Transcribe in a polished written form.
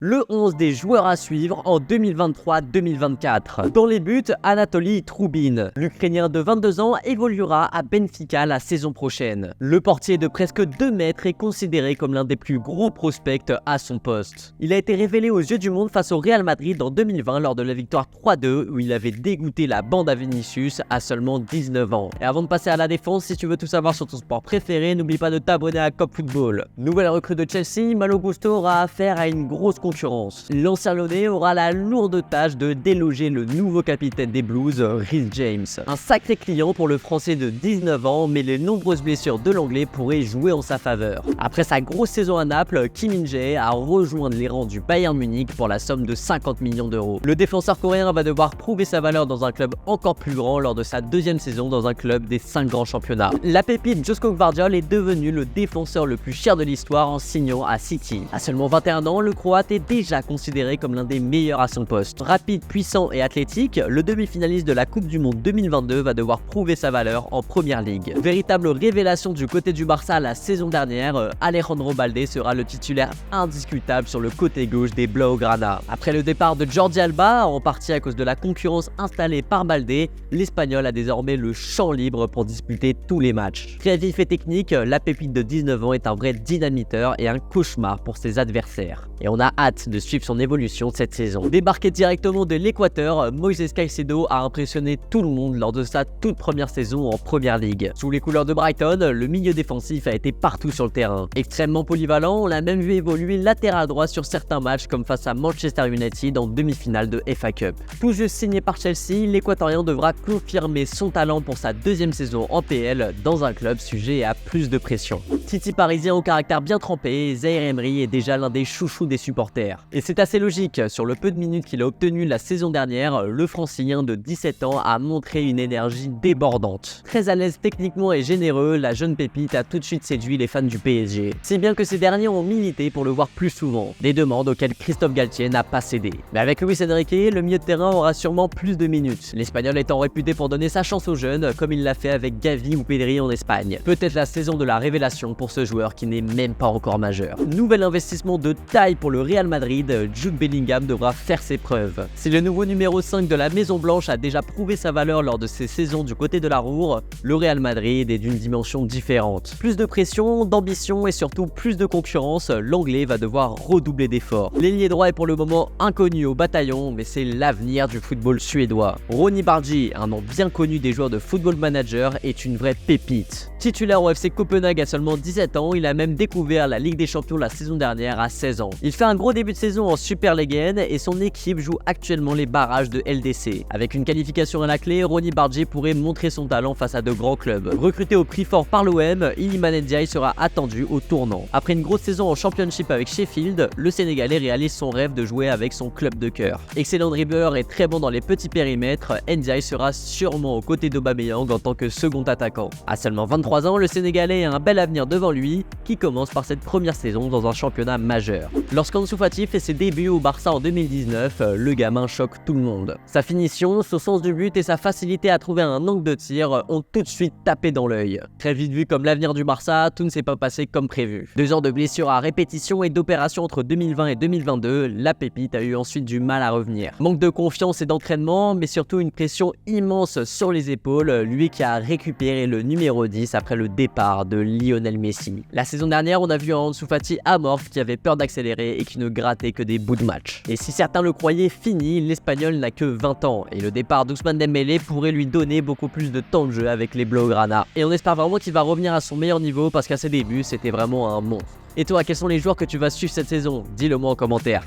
Le 11 des joueurs à suivre en 2023-2024. Dans les buts, Anatoly Troubine. L'Ukrainien de 22 ans évoluera à Benfica la saison prochaine. Le portier de presque 2 mètres est considéré comme l'un des plus gros prospects à son poste. Il a été révélé aux yeux du monde face au Real Madrid en 2020 lors de la victoire 3-2 où il avait dégoûté la bande à Vinicius à seulement 19 ans. Et avant de passer à la défense, si tu veux tout savoir sur ton sport préféré, n'oublie pas de t'abonner à Cop Football. Nouvelle recrue de Chelsea, Malo Gusto aura affaire à une grosse concurrence. L'ancien Lyonnais aura la lourde tâche de déloger le nouveau capitaine des Blues, Reece James. Un sacré client pour le Français de 19 ans, mais les nombreuses blessures de l'Anglais pourraient jouer en sa faveur. Après sa grosse saison à Naples, Kim Min-jae a rejoint les rangs du Bayern Munich pour la somme de 50 millions d'euros. Le défenseur coréen va devoir prouver sa valeur dans un club encore plus grand lors de sa deuxième saison dans un club des 5 grands championnats. La pépite Josko Gvardiol est devenu le défenseur le plus cher de l'histoire en signant à City. À seulement 21 ans, le Croate est déjà considéré comme l'un des meilleurs à son poste. Rapide, puissant et athlétique, le demi-finaliste de la Coupe du Monde 2022 va devoir prouver sa valeur en Première Ligue. Véritable révélation du côté du Barça la saison dernière, Alejandro Balde sera le titulaire indiscutable sur le côté gauche des Blaugrana. Après le départ de Jordi Alba, en partie à cause de la concurrence installée par Balde, l'Espagnol a désormais le champ libre pour disputer tous les matchs. Très vif et technique, la pépite de 19 ans est un vrai dynamiteur et un cauchemar pour ses adversaires. Et on a hâte de suivre son évolution cette saison. Débarqué directement de l'Équateur, Moises Caicedo a impressionné tout le monde lors de sa toute première saison en Première Ligue. Sous les couleurs de Brighton, le milieu défensif a été partout sur le terrain. Extrêmement polyvalent, on l'a même vu évoluer latéral droit sur certains matchs comme face à Manchester United en demi-finale de FA Cup. Tout juste signé par Chelsea, l'Équatorien devra confirmer son talent pour sa deuxième saison en PL dans un club sujet à plus de pression. Titi parisien au caractère bien trempé, Zaïre Emery est déjà l'un des chouchous des supporters. Et c'est assez logique, sur le peu de minutes qu'il a obtenu la saison dernière, le francilien de 17 ans a montré une énergie débordante. Très à l'aise techniquement et généreux, la jeune pépite a tout de suite séduit les fans du PSG. Si bien que ces derniers ont milité pour le voir plus souvent, des demandes auxquelles Christophe Galtier n'a pas cédé. Mais avec Luis Enrique, le milieu de terrain aura sûrement plus de minutes, l'Espagnol étant réputé pour donner sa chance aux jeunes, comme il l'a fait avec Gavi ou Pedri en Espagne. Peut-être la saison de la révélation pour ce joueur qui n'est même pas encore majeur. Nouvel investissement de taille pour le Real Madrid, Jude Bellingham devra faire ses preuves. Si le nouveau numéro 5 de la Maison Blanche a déjà prouvé sa valeur lors de ses saisons du côté de la Roure, le Real Madrid est d'une dimension différente. Plus de pression, d'ambition et surtout plus de concurrence, l'Anglais va devoir redoubler d'efforts. L'ailier droit est pour le moment inconnu au bataillon, mais c'est l'avenir du football suédois. Ronny Bardghji, un nom bien connu des joueurs de Football Manager, est une vraie pépite. Titulaire au FC Copenhague à seulement 17 ans, il a même découvert la Ligue des Champions la saison dernière à 16 ans. Il fait un gros début de saison en Super League et son équipe joue actuellement les barrages de LDC. Avec une qualification à la clé, Ronny Bardghji pourrait montrer son talent face à de grands clubs. Recruté au prix fort par l'OM, Iliman Ndiaye sera attendu au tournant. Après une grosse saison en Championship avec Sheffield, le Sénégalais réalise son rêve de jouer avec son club de cœur. Excellent dribbleur et très bon dans les petits périmètres, Ndiaye sera sûrement aux côtés d'Aubameyang en tant que second attaquant. À seulement 23 ans, le Sénégalais a un bel avenir devant lui, qui commence par cette première saison dans un championnat majeur. Lorsqu'Ansu Fati fait ses débuts au Barça en 2019, le gamin choque tout le monde. Sa finition, son sens du but et sa facilité à trouver un angle de tir ont tout de suite tapé dans l'œil. Très vite vu comme l'avenir du Barça, tout ne s'est pas passé comme prévu. 2 ans de blessures à répétition et d'opérations entre 2020 et 2022, la pépite a eu ensuite du mal à revenir. Manque de confiance et d'entraînement, mais surtout une pression immense sur les épaules, lui qui a récupéré le numéro 10 après le départ de Lionel Messi. La saison dernière, on a vu un Ansu Fati amorphe qui avait peur d'accélérer et qui ne grattait que des bouts de match. Et si certains le croyaient fini, l'Espagnol n'a que 20 ans et le départ d'Ousmane Dembélé pourrait lui donner beaucoup plus de temps de jeu avec les Blaugrana. Et on espère vraiment qu'il va revenir à son meilleur niveau parce qu'à ses débuts, c'était vraiment un monstre. Et toi, quels sont les joueurs que tu vas suivre cette saison? Dis-le moi en commentaire.